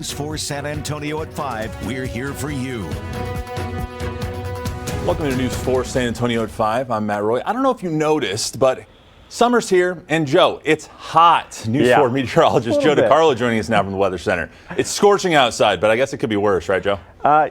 For San Antonio at 5, we're here for you. Welcome to News 4 San Antonio at 5. I'm Matt Roy. I don't know if you noticed, but summer's here, and Joe, it's hot. News 4 meteorologist Joe DiCarlo joining us now from the Weather Center. It's scorching outside, but I guess it could be worse, right, Joe?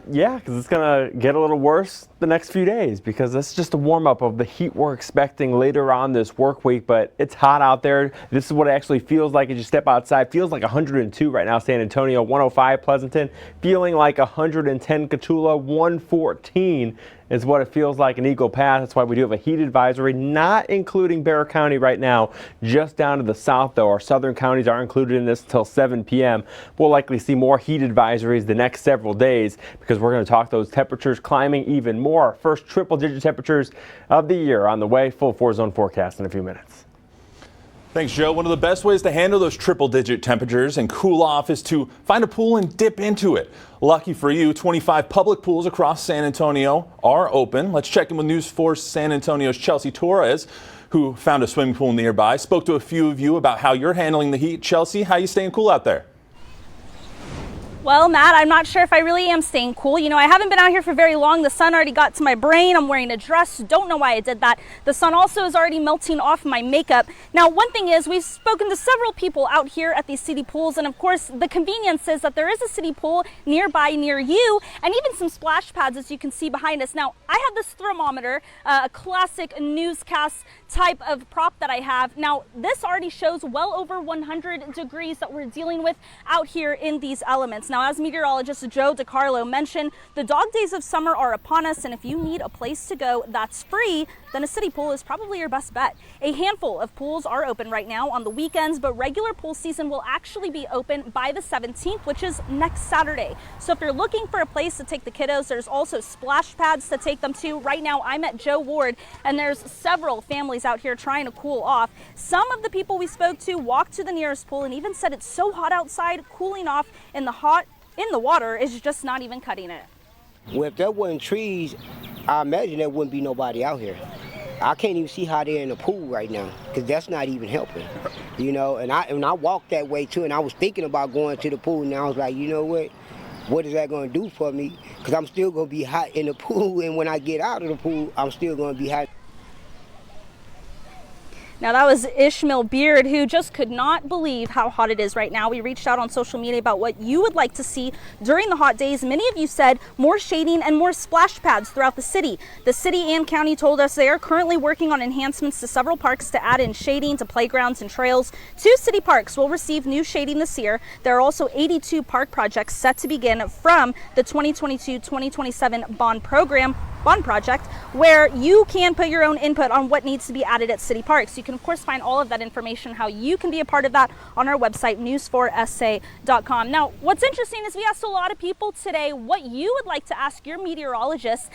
Yeah, because it's going to get a little worse the next few days because that's just a warm-up of the heat we're expecting later on this work week, but it's hot out there. This is what it actually feels like as you step outside. Feels like 102 right now, San Antonio, 105 Pleasanton, feeling like 110 Cotulla, 114 is what it feels like in Eagle Pass. That's why we do have a heat advisory, not including Bexar County right now, just down to the south, though. Our southern counties are included in this until 7 p.m. We'll likely see more heat advisories the next several days because we're going to talk those temperatures climbing even more. Our first triple-digit temperatures of the year on the way. Full 4-zone forecast in a few minutes. Thanks, Joe. One of the best ways to handle those triple-digit temperatures and cool off is to find a pool and dip into it. Lucky for you, 25 public pools across San Antonio are open. Let's check in with News 4 San Antonio's Chelsea Torres, who found a swimming pool nearby. Spoke to a few of you about how you're handling the heat. Chelsea, how you staying cool out there? Well, Matt, I'm not sure if I really am staying cool. You know, I haven't been out here for very long. The sun already got to my brain. I'm wearing a dress. Don't know why I did that. The sun also is already melting off my makeup. Now, one thing is we've spoken to several people out here at these city pools. And of course, the convenience is that there is a city pool nearby near you and even some splash pads, as you can see behind us. Now, I have this thermometer, a classic newscast type of prop that I have. Now, this already shows well over 100 degrees that we're dealing with out here in these elements. Now, as meteorologist Joe DiCarlo mentioned, the dog days of summer are upon us, and if you need a place to go that's free, then a city pool is probably your best bet. A handful of pools are open right now on the weekends, but regular pool season will actually be open by the 17th, which is next Saturday. So if you're looking for a place to take the kiddos, there's also splash pads to take them to. Right now, I'm at Joe Ward, and there's several families out here trying to cool off. Some of the people we spoke to walked to the nearest pool and even said it's so hot outside, cooling off in the water is just not even cutting it. Well, if there wasn't trees, I imagine there wouldn't be nobody out here. I can't even see how they're in the pool right now because that's not even helping, you know. And I walked that way too, and I was thinking about going to the pool, and I was like, you know what is that going to do for me? Because I'm still going to be hot in the pool, and when I get out of the pool, I'm still going to be hot. Now that was Ishmael Beard, who just could not believe how hot it is right now. We reached out on social media about what you would like to see during the hot days. Many of you said more shading and more splash pads throughout the city. The city and county told us they are currently working on enhancements to several parks to add in shading to playgrounds and trails. 2 city parks will receive new shading this year. There are also 82 park projects set to begin from the 2022-2027 bond project, where you can put your own input on what needs to be added at city parks. You can of course find all of that information, how you can be a part of that, on our website, news4sa.com. Now, what's interesting is we asked a lot of people today what you would like to ask your meteorologist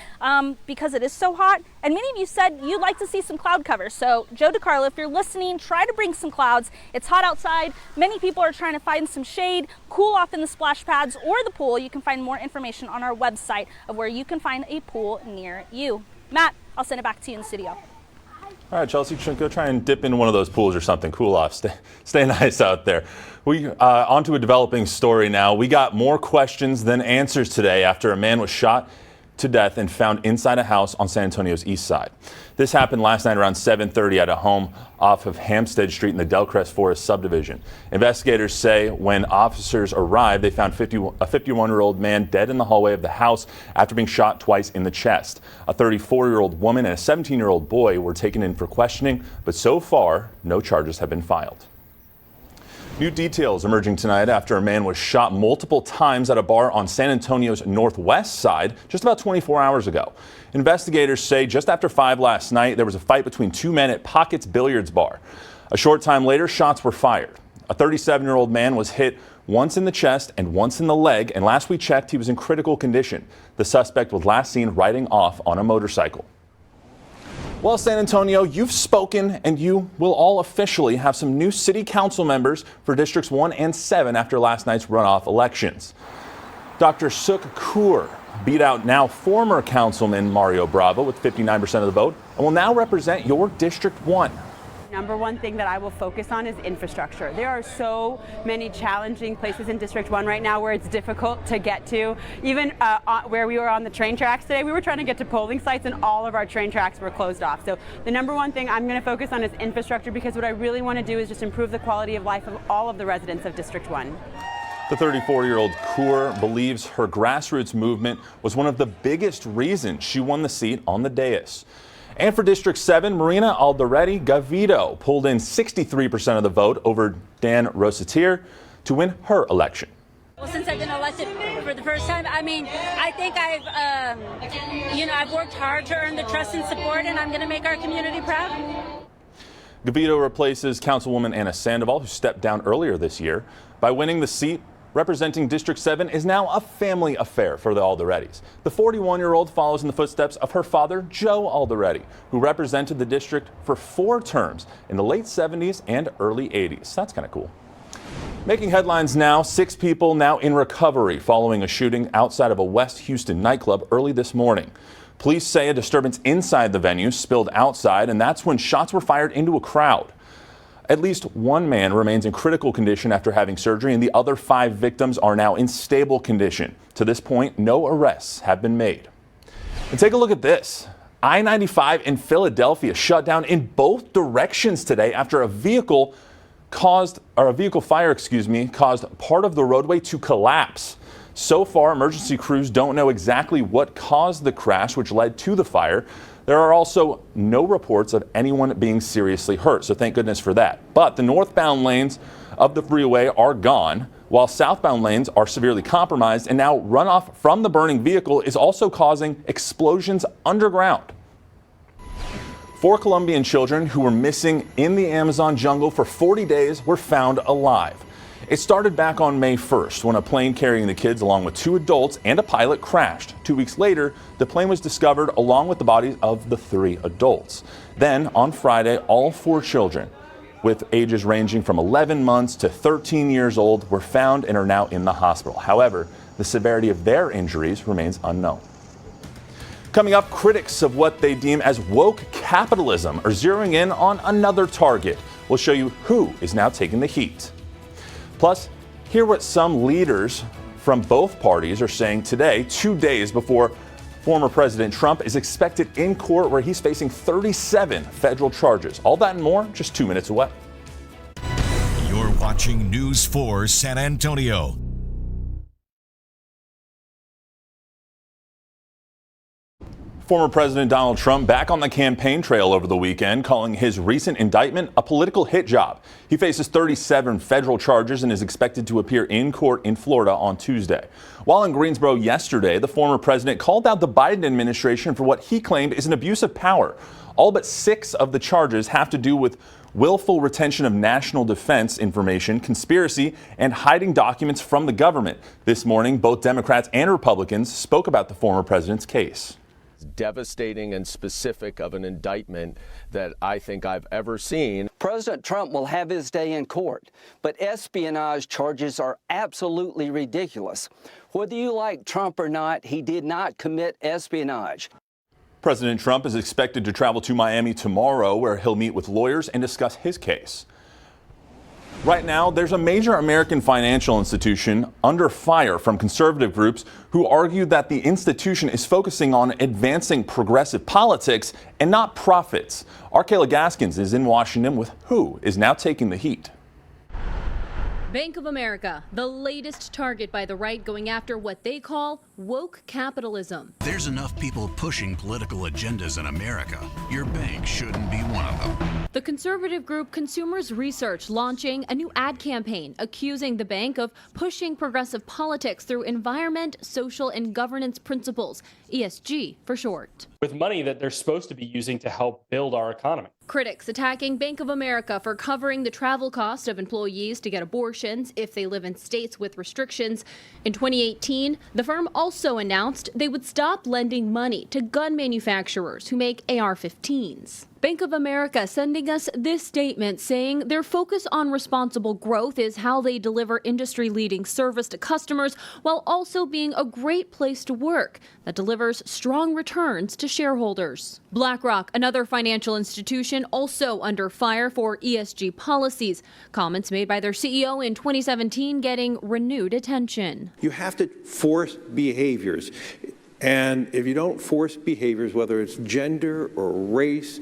because it is so hot, and many of you said you'd like to see some cloud cover. So Joe DiCarlo, if you're listening, try to bring some clouds. It's hot outside. Many people are trying to find some shade, cool off in the splash pads or the pool. You can find more information on our website of where you can find a pool near you. Matt, I'll send it back to you in the studio. All right, Chelsea, go try and dip in one of those pools or something. Cool off. Stay nice out there. On to a developing story now. We got more questions than answers today after a man was shot to death and found inside a house on San Antonio's east side. This happened last night around 7:30 at a home off of Hampstead Street in the Delcrest Forest subdivision. Investigators say when officers arrived, they found a 51-year-old man dead in the hallway of the house after being shot twice in the chest. A 34-year-old woman and a 17-year-old boy were taken in for questioning, but so far, no charges have been filed. New details emerging tonight after a man was shot multiple times at a bar on San Antonio's northwest side just about 24 hours ago. Investigators say just after 5 last night, there was a fight between 2 men at Pockets Billiards Bar. A short time later, shots were fired. A 37-year-old man was hit once in the chest and once in the leg, and last we checked, he was in critical condition. The suspect was last seen riding off on a motorcycle. Well, San Antonio, you've spoken, and you will all officially have some new city council members for Districts 1 and 7 after last night's runoff elections. Dr. Suk Kaur beat out now former councilman Mario Bravo with 59% of the vote and will now represent your District 1. Number one thing that I will focus on is infrastructure. There are so many challenging places in District 1 right now where it's difficult to get to. Even where we were on the train tracks today, we were trying to get to polling sites and all of our train tracks were closed off. So the number one thing I'm going to focus on is infrastructure, because what I really want to do is just improve the quality of life of all of the residents of District 1. The 34-year-old Kaur believes her grassroots movement was one of the biggest reasons she won the seat on the dais. And for District 7, Marina Alderete Gavito pulled in 63% of the vote over Dan Rosatier to win her election. Well, since I've been elected for the first time, I mean, I think I've worked hard to earn the trust and support, and I'm going to make our community proud. Gavito replaces Councilwoman Anna Sandoval, who stepped down earlier this year. By winning the seat, representing District 7 is now a family affair for the Alderetes. The 41-year-old follows in the footsteps of her father, Joe Alderete, who represented the district for 4 terms in the late 70s and early 80s. That's kind of cool. Making headlines now, 6 people now in recovery following a shooting outside of a West Houston nightclub early this morning. Police say a disturbance inside the venue spilled outside, and that's when shots were fired into a crowd. At least 1 man remains in critical condition after having surgery, and the other 5 victims are now in stable condition. To this point, no arrests have been made. And take a look at this. I-95 in Philadelphia shut down in both directions today after a vehicle caused part of the roadway to collapse. So far, emergency crews don't know exactly what caused the crash, which led to the fire. There are also no reports of anyone being seriously hurt, so thank goodness for that. But the northbound lanes of the freeway are gone, while southbound lanes are severely compromised, and now runoff from the burning vehicle is also causing explosions underground. 4 Colombian children who were missing in the Amazon jungle for 40 days were found alive. It started back on May 1st when a plane carrying the kids along with 2 adults and a pilot crashed. 2 weeks later, the plane was discovered along with the bodies of the 3 adults. Then on Friday, all 4 children with ages ranging from 11 months to 13 years old were found and are now in the hospital. However, the severity of their injuries remains unknown. Coming up, critics of what they deem as woke capitalism are zeroing in on another target. We'll show you who is now taking the heat. Plus, hear what some leaders from both parties are saying today, 2 days before former President Trump is expected in court where he's facing 37 federal charges. All that and more just 2 minutes away. You're watching News 4 San Antonio. Former President Donald Trump back on the campaign trail over the weekend, calling his recent indictment a political hit job. He faces 37 federal charges and is expected to appear in court in Florida on Tuesday. While in Greensboro yesterday, the former president called out the Biden administration for what he claimed is an abuse of power. All but 6 of the charges have to do with willful retention of national defense information, conspiracy, and hiding documents from the government. This morning, both Democrats and Republicans spoke about the former president's case. Devastating and specific of an indictment that I think I've ever seen. President Trump will have his day in court, but espionage charges are absolutely ridiculous. Whether you like Trump or not, he did not commit espionage. President Trump is expected to travel to Miami tomorrow, where he'll meet with lawyers and discuss his case. Right now, there's a major American financial institution under fire from conservative groups who argue that the institution is focusing on advancing progressive politics and not profits. Our Kayla Gaskins is in Washington with who is now taking the heat. Bank of America, the latest target by the right, going after what they call woke capitalism. There's enough people pushing political agendas in America. Your bank shouldn't be one of them. The conservative group Consumers Research launching a new ad campaign accusing the bank of pushing progressive politics through environment, social, and governance principles, ESG for short. With money that they're supposed to be using to help build our economy. Critics attacking Bank of America for covering the travel cost of employees to get abortions if they live in states with restrictions. In 2018, the firm also announced they would stop lending money to gun manufacturers who make AR-15s. Bank of America sending us this statement saying their focus on responsible growth is how they deliver industry-leading service to customers while also being a great place to work that delivers strong returns to shareholders. BlackRock, another financial institution, also under fire for ESG policies. Comments made by their CEO in 2017 getting renewed attention. You have to force behaviors. And if you don't force behaviors, whether it's gender or race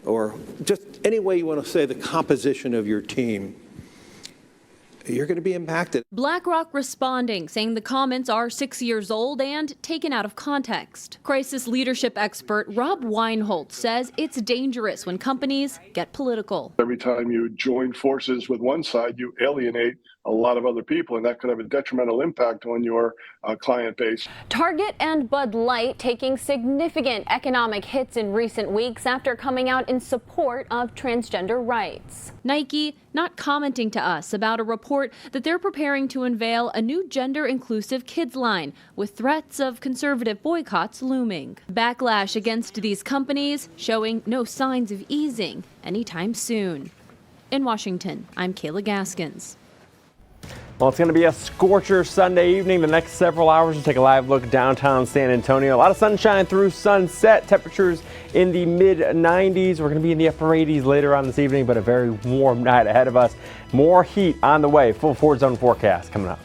or just any way you want to say the composition of your team, you're going to be impacted. BlackRock responding, saying the comments are 6 years old and taken out of context. Crisis leadership expert Rob Weinholtz says it's dangerous when companies get political. Every time you join forces with one side, you alienate a lot of other people, and that could have a detrimental impact on your client base. Target and Bud Light taking significant economic hits in recent weeks after coming out in support of transgender rights. Nike not commenting to us about a report that they're preparing to unveil a new gender-inclusive kids line with threats of conservative boycotts looming. Backlash against these companies showing no signs of easing anytime soon. In Washington, I'm Kayla Gaskins. Well, it's going to be a scorcher Sunday evening. The next several hours, we'll take a live look downtown San Antonio. A lot of sunshine through sunset. Temperatures in the mid-90s. We're going to be in the upper 80s later on this evening, but a very warm night ahead of us. More heat on the way. Full 4 zone forecast coming up.